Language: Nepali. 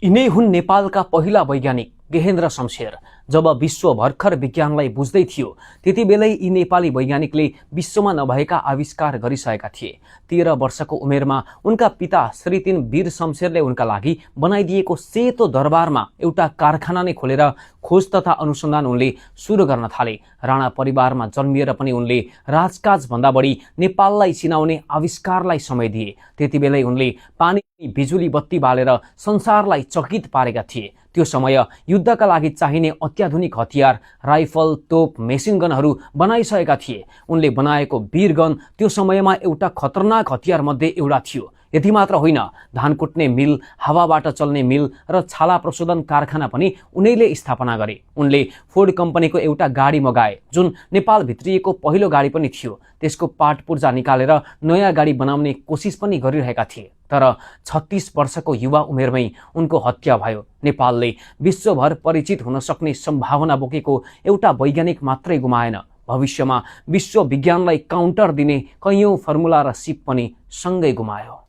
यिनै हुन् नेपालका पहिला वैज्ञानिक गेहेन्द्र शमशेर। जब विश्व भर्खर विज्ञानलाई बुझ्दै थियो त्यति बेलै यी नेपाली वैज्ञानिकले विश्वमा नभएका आविष्कार गरिसकेका थिए। 13 वर्षको उमेरमा उनका पिता श्री 3 वीर शमशेरले उनका लागि बनाइदिएको सेतो दरबारमा एउटा कारखाना नै खोलेर खोज तथा अनुसन्धान उनले सुरु गर्न थाले। राणा परिवारमा जन्मिएर पनि उनले राजकाज भन्दा बढी नेपाललाई चिनाउने आविष्कारलाई समय दिए। त्यति बेलै उनले पानी बिजुली बत्ती बालेर संसारलाई चकित पारेका थिए। त्यो समय युद्धका लागि चाहिने अत्याधुनिक हतियार, राइफल, तोप, मेसिन गनहरू बनाइसकेका थिए। उनले बनाएको वीरगन त्यो समयमा एउटा खतरनाक हतियार मध्ये एउटा थियो। यति मात्र होइन, धान कुट्ने मिल, हावाबाट चल्ने मिल र छाला प्रशोधन कारखाना पनि उनैले स्थापना गरे। उनले फोर्ड कम्पनीको एउटा गाडी मगाए जुन नेपाल भित्रिएको पहिलो गाडी पनि थियो। त्यसको पार्ट पुर्जा निकालेर नयाँ गाडी बनाउने कोसिस पनि गरिरहेका थिए। तर 36 वर्षको युवा उमेरमै उनको हत्या भयो। नेपालले विश्वभर परिचित हुन सक्ने सम्भावना बोकेको एउटा वैज्ञानिक मात्रै गुमाएन, भविष्यमा विश्व विज्ञानलाई काउन्टर दिने कैयौं फर्मुला र सिप पनि सँगै गुमायो।